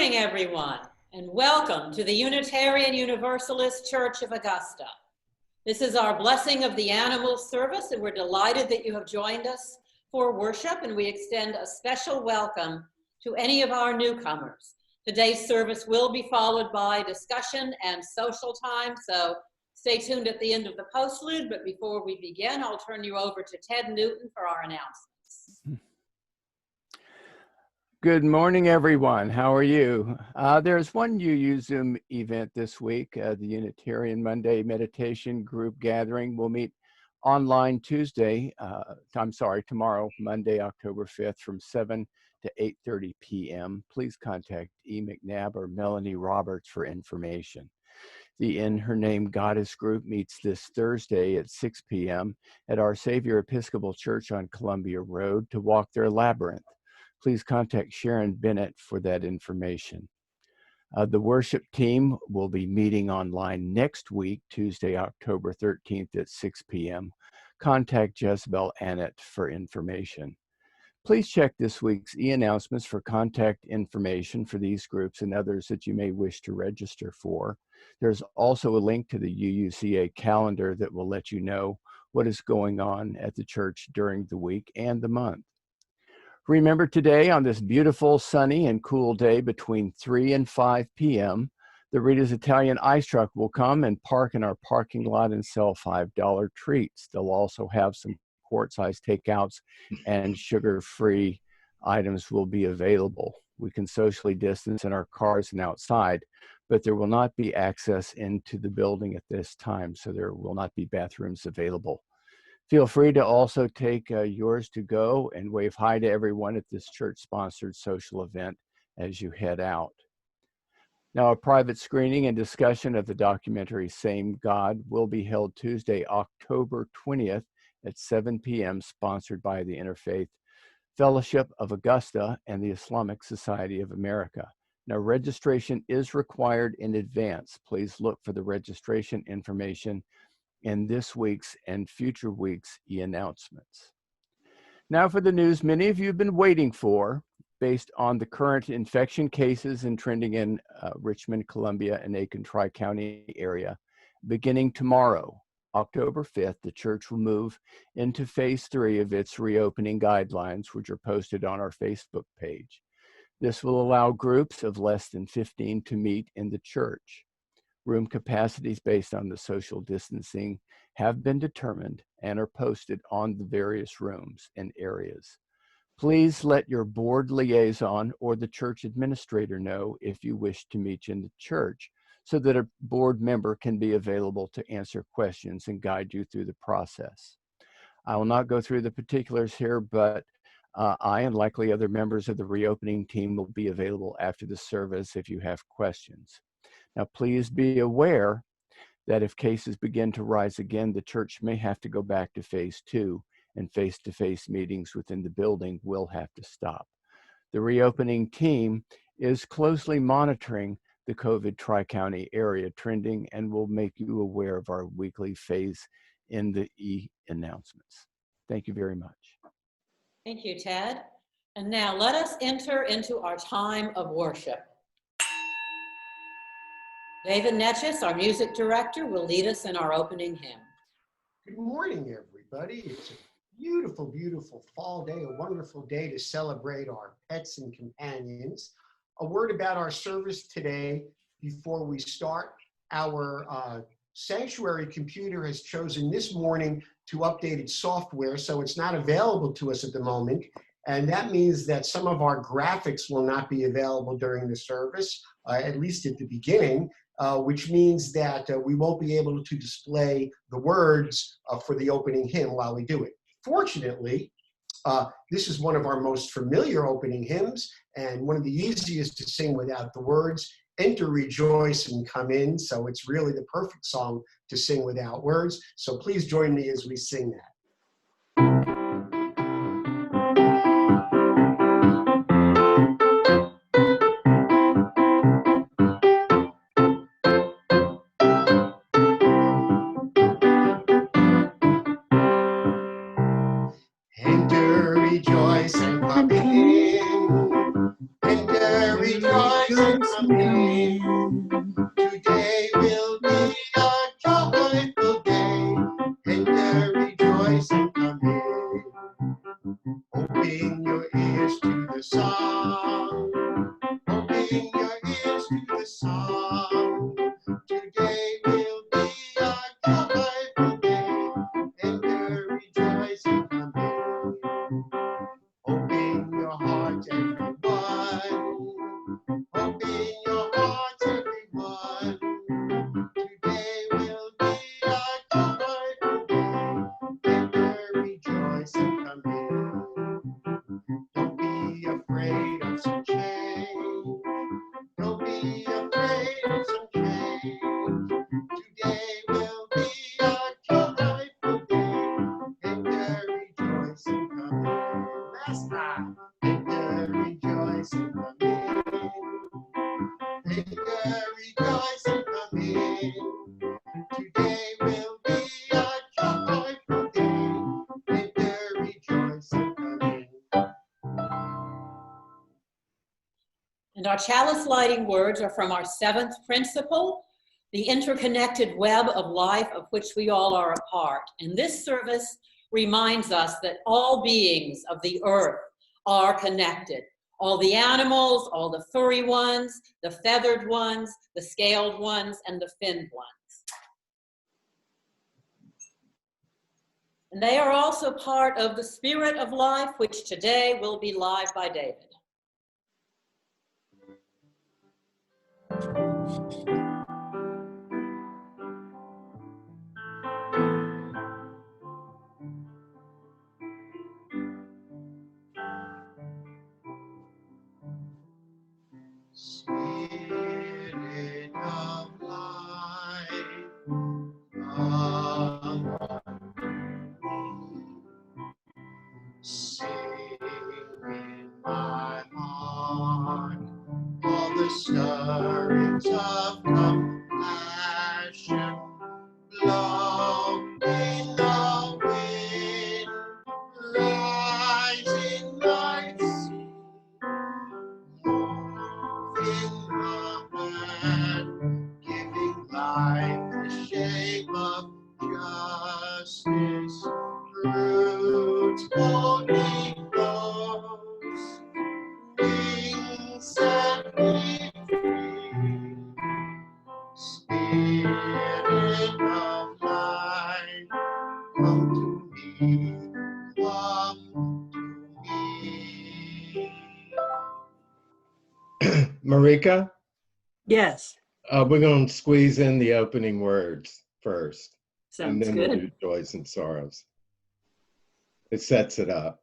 morning, everyone, and welcome to the Unitarian Universalist Church of Augusta. This is our Blessing of the Animals service, and we're delighted that you have joined us for worship, and we extend a special welcome to any of our newcomers. Today's service will be followed by discussion and social time, so stay tuned at the end of the postlude, but before we begin, I'll turn you over to Ted Newton for our announcements. Good morning, everyone. How are you? There's one UU Zoom event this week, the Unitarian Monday Meditation Group Gathering. We'll meet online tomorrow, Monday, October 5th from 7 to 8:30 p.m. Please contact E. McNabb or Melanie Roberts for information. The In Her Name Goddess group meets this Thursday at 6 p.m. at Our Savior Episcopal Church on Columbia Road to walk their labyrinth. Please contact Sharon Bennett for that information. The worship team will be meeting online next week, Tuesday, October 13th at 6 p.m. Contact Jezebel Annett for information. Please check this week's e-announcements for contact information for these groups and others that you may wish to register for. There's also a link to the UUCA calendar that will let you know what is going on at the church during the week and the month. Remember today, on this beautiful, sunny, and cool day between 3 and 5 p.m., the Rita's Italian Ice Truck will come and park in our parking lot and sell $5 treats. They'll also have some quart-sized takeouts, and sugar-free items will be available. We can socially distance in our cars and outside, but there will not be access into the building at this time, so there will not be bathrooms available. Feel free to also take yours to go and wave hi to everyone at this church-sponsored social event as you head out. Now, a private screening and discussion of the documentary Same God will be held Tuesday, October 20th at 7 p.m., sponsored by the Interfaith Fellowship of Augusta and the Islamic Society of America. Now, registration is required in advance. Please look for the registration information in this week's and future weeks' e-announcements. Now for the news many of you have been waiting for, based on the current infection cases and trending in Richmond, Columbia, and Aiken Tri-County area. Beginning tomorrow, October 5th, the church will move into phase 3 of its reopening guidelines, which are posted on our Facebook page. This will allow groups of less than 15 to meet in the church. Room capacities based on the social distancing have been determined and are posted on the various rooms and areas. Please let your board liaison or the church administrator know if you wish to meet in the church, so that a board member can be available to answer questions and guide you through the process. I will not go through the particulars here, but I and likely other members of the reopening team will be available after the service if you have questions. Now, please be aware that if cases begin to rise again, the church may have to go back to phase 2, and face-to-face meetings within the building will have to stop. The reopening team is closely monitoring the COVID Tri-County area trending and will make you aware of our weekly phase in the e-announcements. Thank you very much. Thank you, Ted. And now let us enter into our time of worship. David Netchis, our music director, will lead us in our opening hymn. Good morning, everybody. It's a beautiful, beautiful fall day, a wonderful day to celebrate our pets and companions. A word about our service today before we start. Our sanctuary computer has chosen this morning to update its software, so it's not available to us at the moment. And that means that some of our graphics will not be available during the service, at least at the beginning. Which means that we won't be able to display the words for the opening hymn while we do it. Fortunately, this is one of our most familiar opening hymns and one of the easiest to sing without the words. Enter, rejoice, and come in. So it's really the perfect song to sing without words. So please join me as we sing that. Rejoice and come in. Enter, rejoice and joyful day. Enter, rejoice, and come in. Open your hearts, everyone. Open your hearts, everyone. Today will be a joyful day. Enter, rejoice, and come in. Don't be afraid of some change. Don't be afraid of some change. Today will be a joyful day. Enter, rejoice, and come in. Last time. Enter, rejoice, and come in. Enter, rejoice, and come in. Today will be a joyful day. Enter, rejoice, and come in. And our chalice lighting words are from our seventh principle, the interconnected web of life of which we all are a part. And this service reminds us that all beings of the earth are connected. All the animals, all the furry ones, the feathered ones, the scaled ones, and the finned ones. And they are also part of the spirit of life, which today will be live by David. Spirit of life, come sing in my heart all the stirrings of compassion, blow in the wind, rise in my sea. In the hand, giving life the shape of justice, roots holy flows, wings set me free. Spirit of life, come to me, come to me. Marika? Yes, We're going to squeeze in the opening words first, and sounds then we'll good. do joys and sorrows. It sets it up.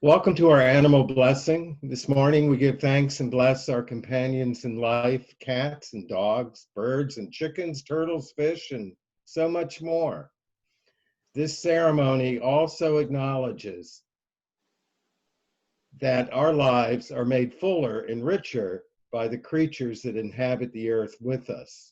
Welcome to our animal blessing. This morning we give thanks and bless our companions in life, cats and dogs, birds and chickens, turtles, fish, and so much more. This ceremony also acknowledges that our lives are made fuller and richer by the creatures that inhabit the earth with us.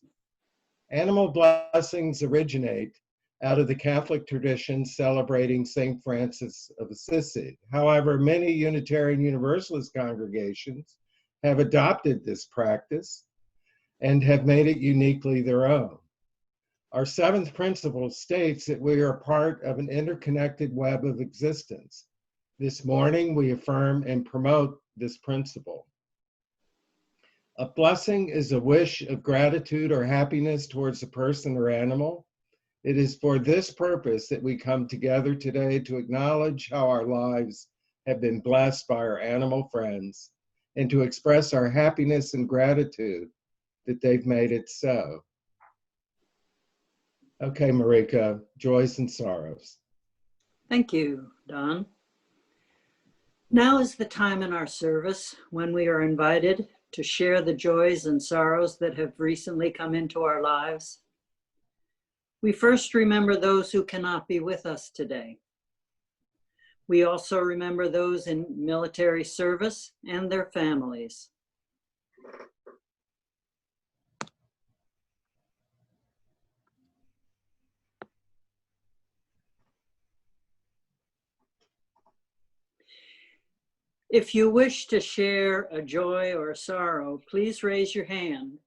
Animal blessings originate out of the Catholic tradition celebrating St. Francis of Assisi. However, many Unitarian Universalist congregations have adopted this practice and have made it uniquely their own. Our seventh principle states that we are part of an interconnected web of existence. This morning, we affirm and promote this principle. A blessing is a wish of gratitude or happiness towards a person or animal. It is for this purpose that we come together today to acknowledge how our lives have been blessed by our animal friends and to express our happiness and gratitude that they've made it so. Okay, Marika, joys and sorrows. Thank you, Don. Now is the time in our service when we are invited to share the joys and sorrows that have recently come into our lives. We first remember those who cannot be with us today. We also remember those in military service and their families. If you wish to share a joy or a sorrow, please raise your hand.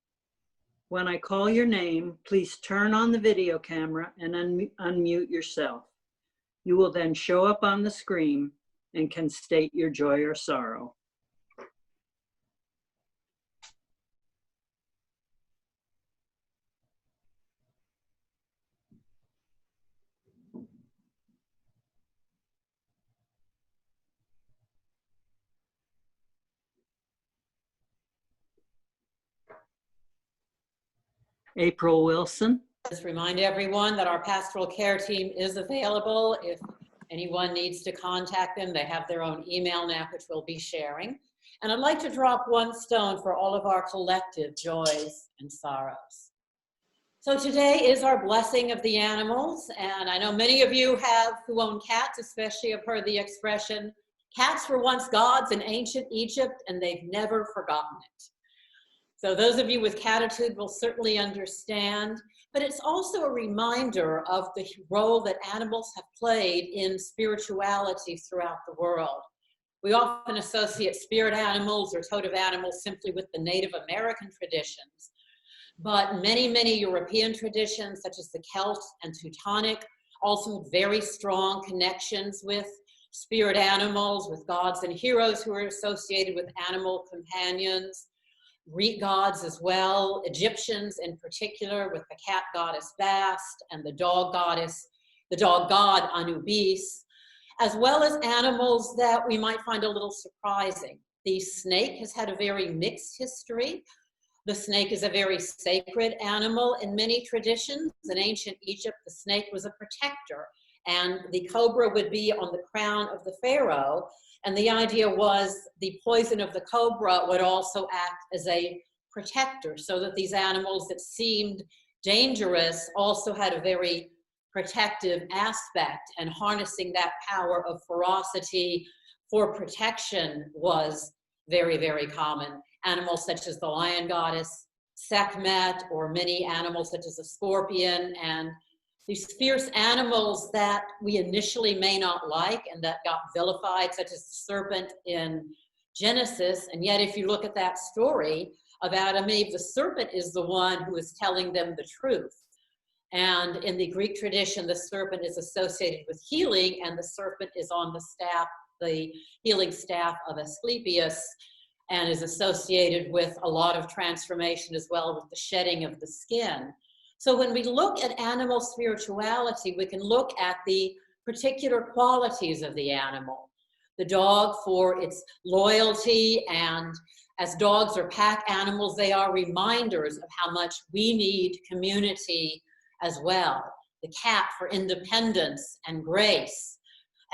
When I call your name, please turn on the video camera and unmute yourself. You will then show up on the screen and can state your joy or sorrow. April Wilson. Just remind everyone that our pastoral care team is available. If anyone needs to contact them, they have their own email now, which we'll be sharing. And I'd like to drop one stone for all of our collective joys and sorrows. So today is our blessing of the animals. And I know many of you who own cats especially have heard the expression, cats were once gods in ancient Egypt and they've never forgotten it. So those of you with catitude will certainly understand, but it's also a reminder of the role that animals have played in spirituality throughout the world. We often associate spirit animals or totem animals simply with the Native American traditions, but many, many European traditions, such as the Celt and Teutonic, also very strong connections with spirit animals, with gods and heroes who are associated with animal companions. Greek gods as well, Egyptians in particular, with the cat goddess Bast and the dog god Anubis, as well as animals that we might find a little surprising. The snake has had a very mixed history. The snake is a very sacred animal in many traditions. In ancient Egypt, the snake was a protector, and the cobra would be on the crown of the pharaoh. And the idea was the poison of the cobra would also act as a protector, so that these animals that seemed dangerous also had a very protective aspect, and harnessing that power of ferocity for protection was very, very common. Animals such as the lion goddess, Sekhmet, or many animals such as a scorpion, and these fierce animals that we initially may not like and that got vilified, such as the serpent in Genesis. And yet if you look at that story of Adam and Eve, the serpent is the one who is telling them the truth. And in the Greek tradition, the serpent is associated with healing, and the serpent is on the staff, the healing staff of Asclepius, and is associated with a lot of transformation as well, with the shedding of the skin. So when we look at animal spirituality, we can look at the particular qualities of the animal. The dog for its loyalty, and as dogs are pack animals, they are reminders of how much we need community as well. The cat for independence and grace.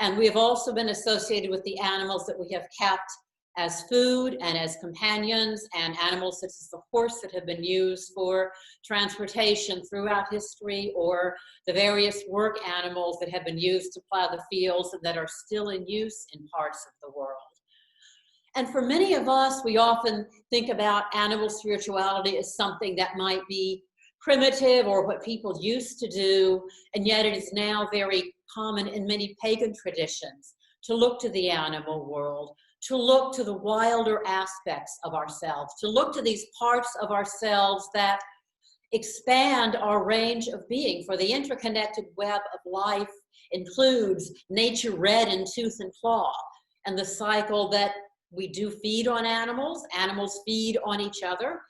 And we have also been associated with the animals that we have kept as food and as companions, and animals such as the horse that have been used for transportation throughout history, or the various work animals that have been used to plow the fields and that are still in use in parts of the world. And for many of us, we often think about animal spirituality as something that might be primitive or what people used to do, and yet it is now very common in many pagan traditions to look to the animal world, to look to the wilder aspects of ourselves, to look to these parts of ourselves that expand our range of being. For the interconnected web of life includes nature red in tooth and claw, and the cycle that we do feed on animals, animals feed on each other,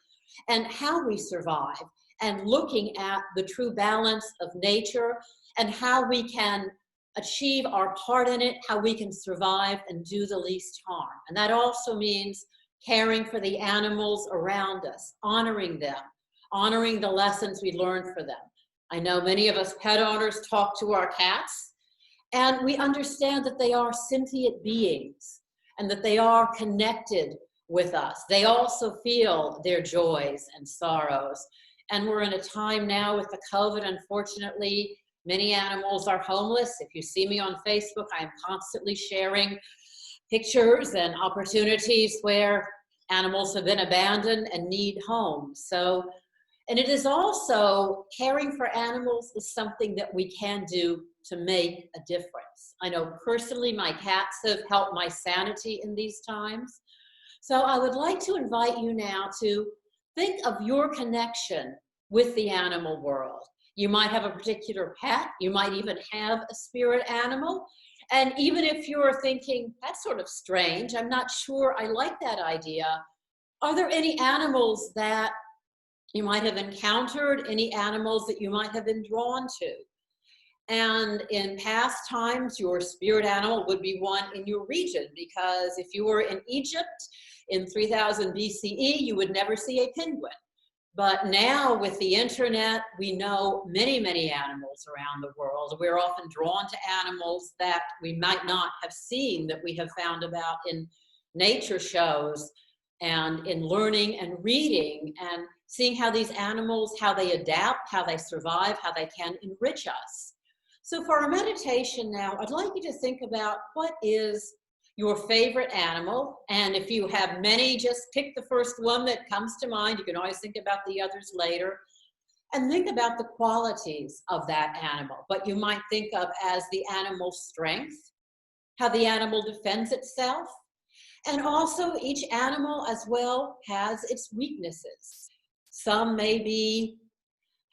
and how we survive, and looking at the true balance of nature and how we can achieve our part in it, how we can survive and do the least harm. And that also means caring for the animals around us, honoring them, honoring the lessons we learned for them. I know many of us pet owners talk to our cats, and we understand that they are sentient beings and that they are connected with us. They also feel their joys and sorrows. And we're in a time now with the COVID, unfortunately, many animals are homeless. If you see me on Facebook, I am constantly sharing pictures and opportunities where animals have been abandoned and need homes. So, and it is also, caring for animals is something that we can do to make a difference. I know personally my cats have helped my sanity in these times. So I would like to invite you now to think of your connection with the animal world. You might have a particular pet, you might even have a spirit animal. And even if you're thinking, that's sort of strange, I'm not sure I like that idea, are there any animals that you might have encountered, any animals that you might have been drawn to? And in past times, your spirit animal would be one in your region, because if you were in Egypt in 3000 BCE, you would never see a penguin. But now with the internet, we know many, many animals around the world. We're often drawn to animals that we might not have seen, that we have found about in nature shows and in learning and reading and seeing how these animals, how they adapt, how they survive, how they can enrich us. So for our meditation now, I'd like you to think about what is your favorite animal. And if you have many, just pick the first one that comes to mind. You can always think about the others later. And think about the qualities of that animal, what you might think of as the animal's strength, how the animal defends itself. And also each animal as well has its weaknesses. Some maybe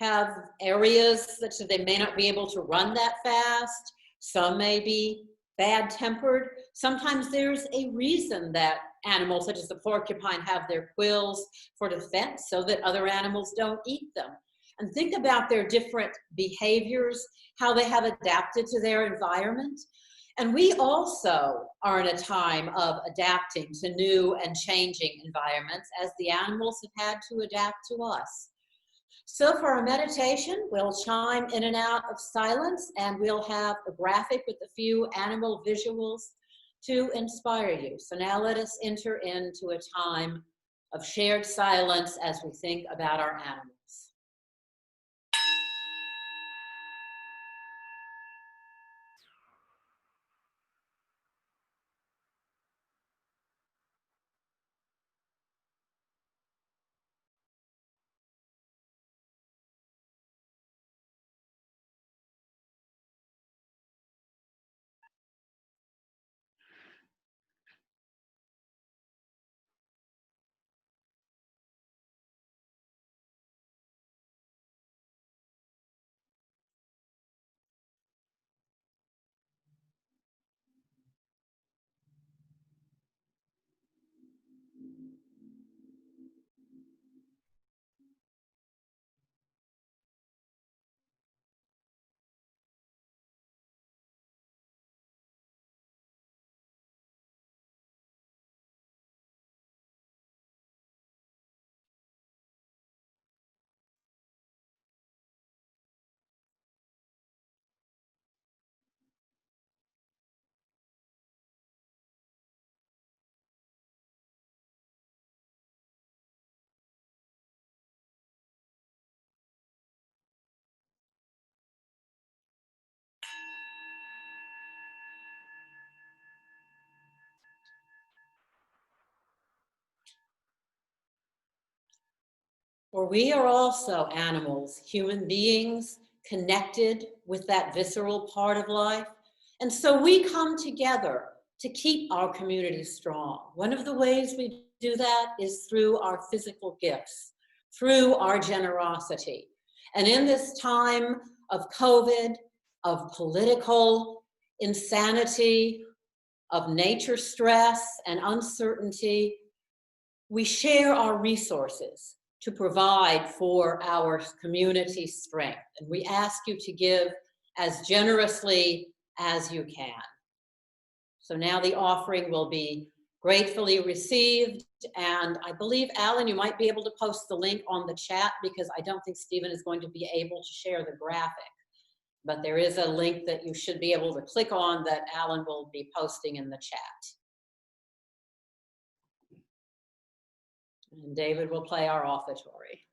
have areas such that they may not be able to run that fast. Some may be bad-tempered. Sometimes there's a reason that animals such as the porcupine have their quills for defense so that other animals don't eat them. And think about their different behaviors, how they have adapted to their environment. And we also are in a time of adapting to new and changing environments as the animals have had to adapt to us. So for our meditation, we'll chime in and out of silence, and we'll have a graphic with a few animal visuals to inspire you. So now let us enter into a time of shared silence as we think about our animals. For we are also animals, human beings, connected with that visceral part of life. And so we come together to keep our community strong. One of the ways we do that is through our physical gifts, through our generosity. And in this time of COVID, of political insanity, of nature stress and uncertainty, we share our resources to provide for our community strength. And we ask you to give as generously as you can. So now the offering will be gratefully received. And I believe, Alan, you might be able to post the link on the chat because I don't think Stephen is going to be able to share the graphic. But there is a link that you should be able to click on that Alan will be posting in the chat. And David will play our offertory.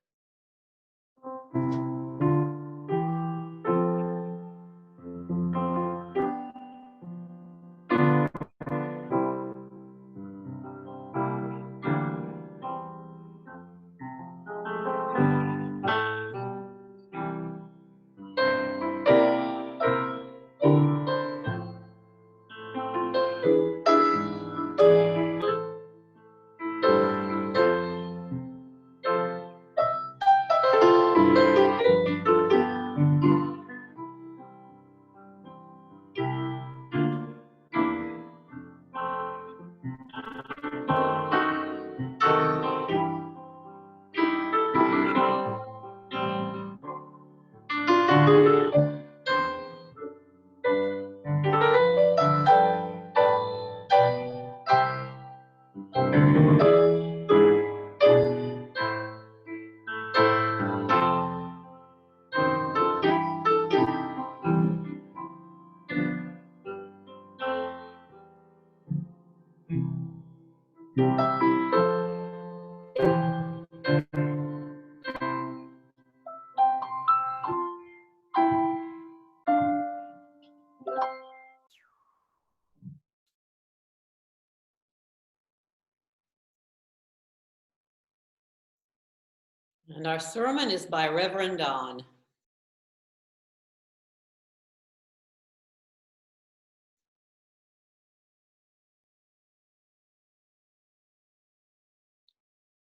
And our sermon is by Reverend Don.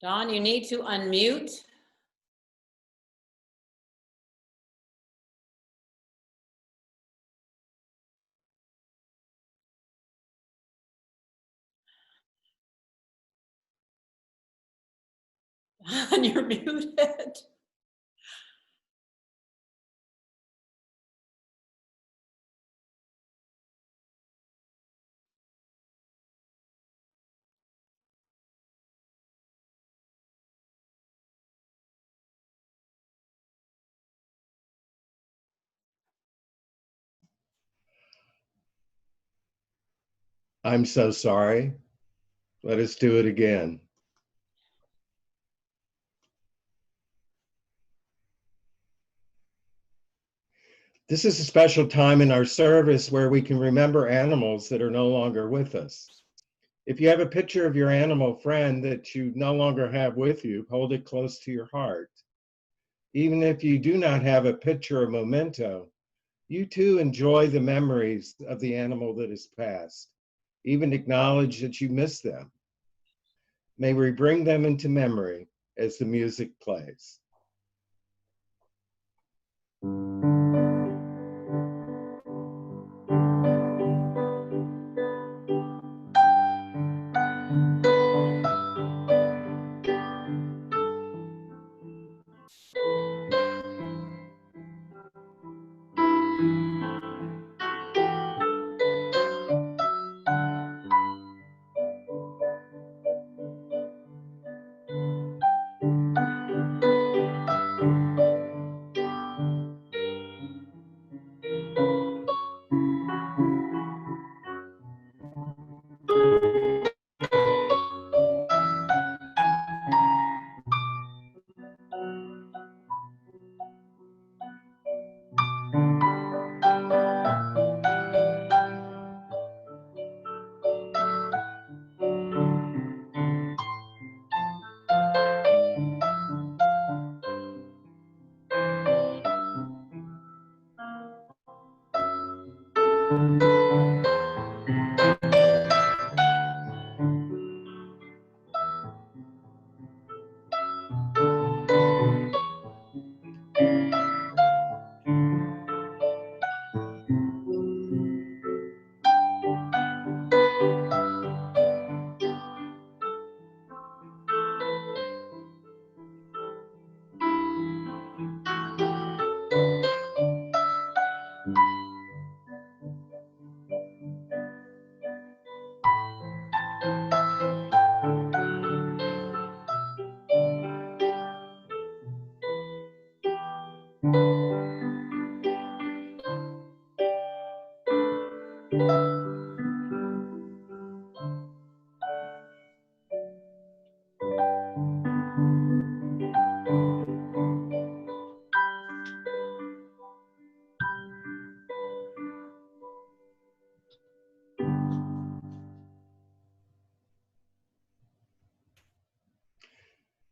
Don, you need to unmute. And you're muted. I'm so sorry. Let us do it again. This is a special time in our service where we can remember animals that are no longer with us. If you have a picture of your animal friend that you no longer have with you, hold it close to your heart. Even if you do not have a picture or memento, you too enjoy the memories of the animal that is passed. Even acknowledge that you miss them. May we bring them into memory as the music plays.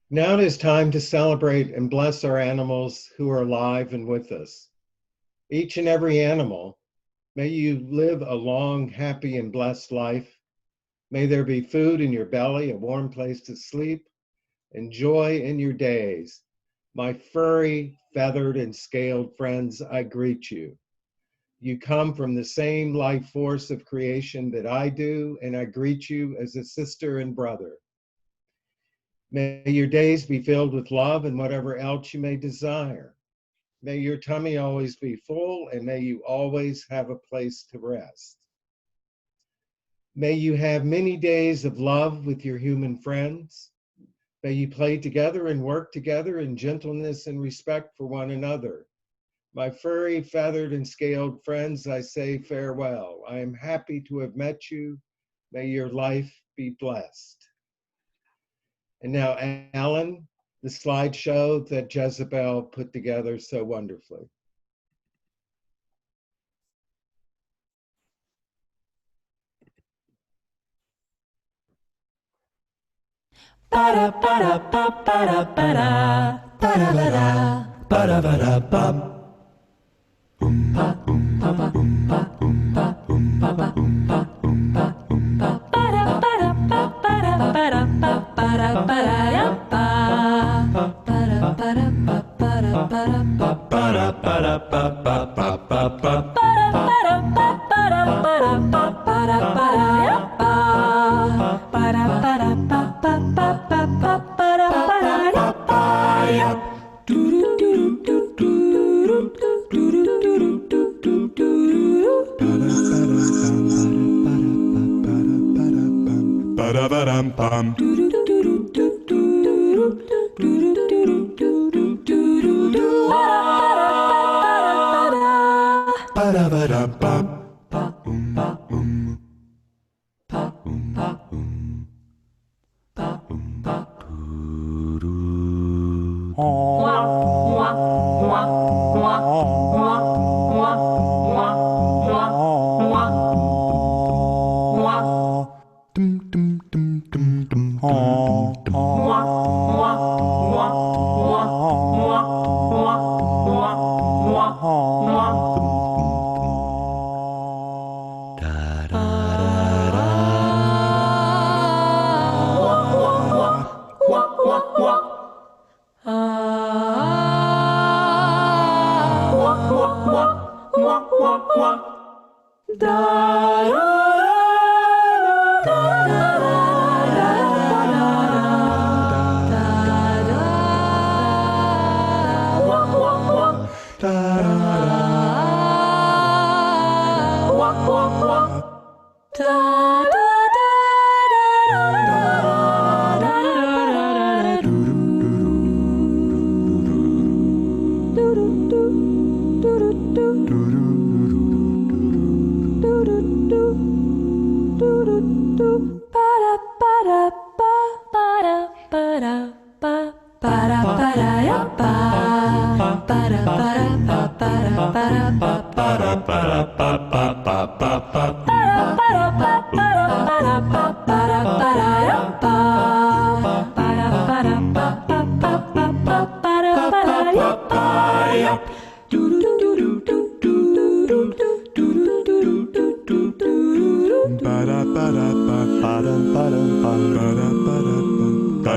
Now it is time to celebrate and bless our animals who are alive and with us. Each and every animal, may you live a long, happy, and blessed life. May there be food in your belly, a warm place to sleep, and joy in your days. My furry, feathered, and scaled friends, I greet you. You come from the same life force of creation that I do, and I greet you as a sister and brother. May your days be filled with love and whatever else you may desire. May your tummy always be full, and may you always have a place to rest. May you have many days of love with your human friends. May you play together and work together in gentleness and respect for one another. My furry, feathered, and scaled friends, I say farewell. I am happy to have met you. May your life be blessed. And now, Alan, the slideshow that Jezebel put together so wonderfully. Para para pa para para para para para para pam pa pa pa pa pa pa pa pa para para pa para para pa para para ya pa para para pa para para pa para para pa pa pa pa pa para para pa para para pa para para ya pa para para pa pa pa pa pa para para pa ya do do do do do do do do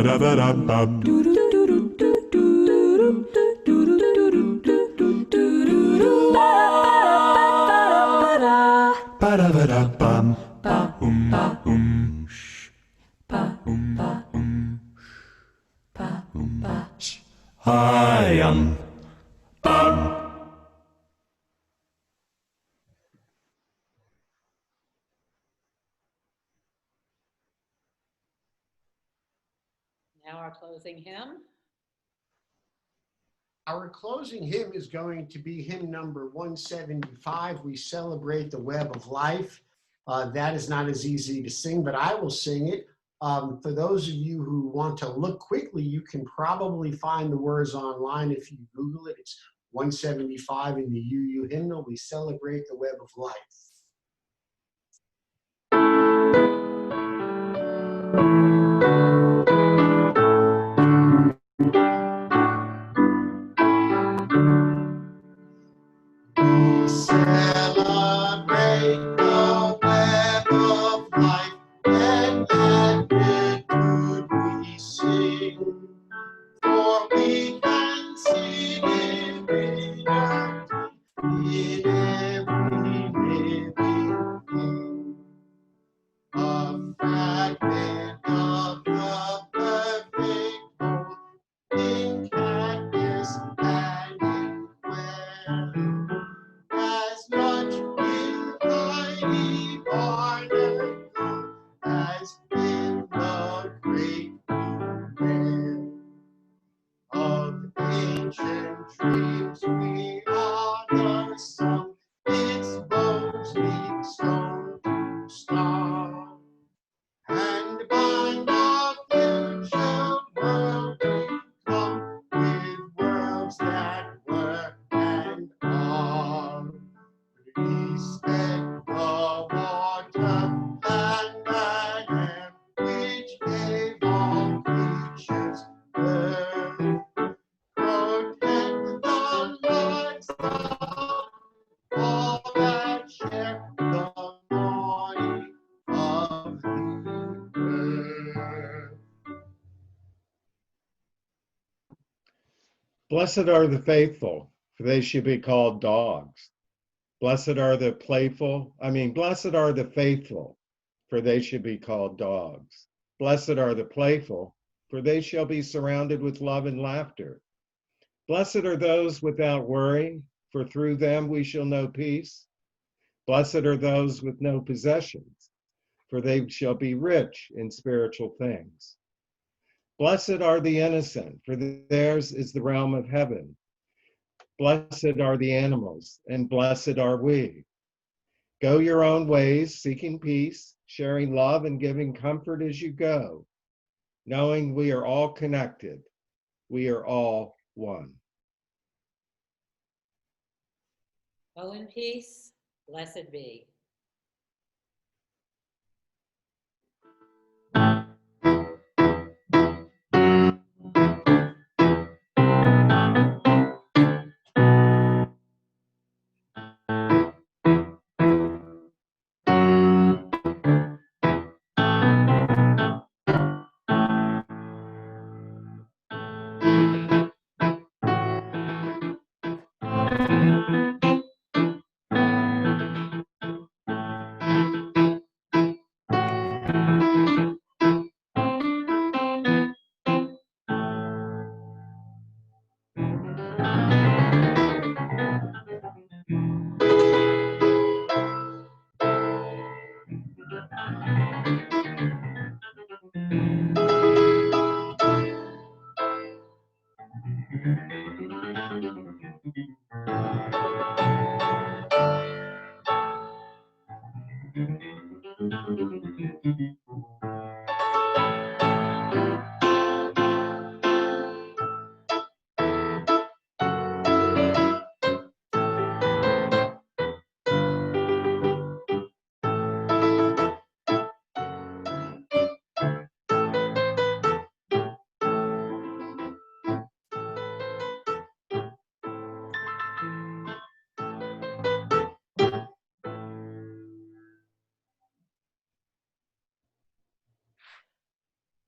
Ba-da-ba-dum-bum. Ba-da-ba-dum-bum. Now our closing hymn. Our closing hymn is going to be hymn number 175. We celebrate the web of life. That is not as easy to sing, but I will sing it. For those of you who want to look quickly, you can probably find the words online if you Google it. It's 175 in the UU hymnal. We celebrate the web of life. Celebrate the web of life, and let good we sing. For we can see divinity in every living thing. A fragment of the perfect whole in Cadmus and in Clare. As much in tiny barnacle as in the great blue whale. Of ancient dreams we are the song, its boast respect the water and the air, which gave all creatures birth. Protect the livestock, all that share the morning of the earth. Blessed are the faithful, for they shall be called dogs. Blessed are the blessed are the faithful, for they shall be called dogs. Blessed are the playful, for they shall be surrounded with love and laughter. Blessed are those without worry, for through them we shall know peace. Blessed are those with no possessions, for they shall be rich in spiritual things. Blessed are the innocent, for theirs is the realm of heaven. Blessed are the animals, and blessed are we. Go your own ways, seeking peace, sharing love and giving comfort as you go, knowing we are all connected. We are all one. Go in peace. Blessed be.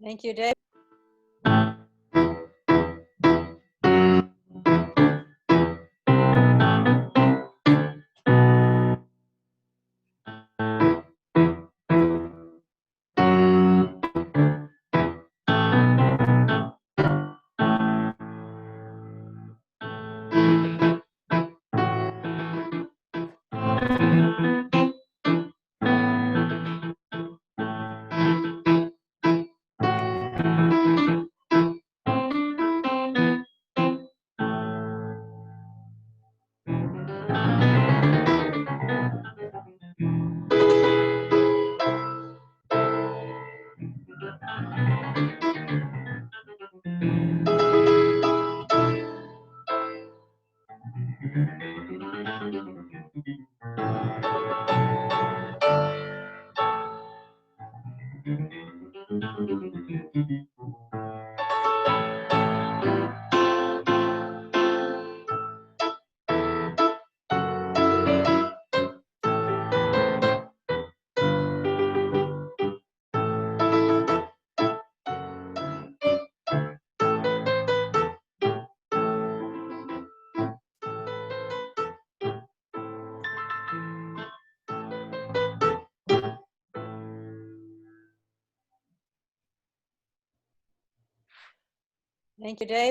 Thank you, Dave. Thank you, Dave.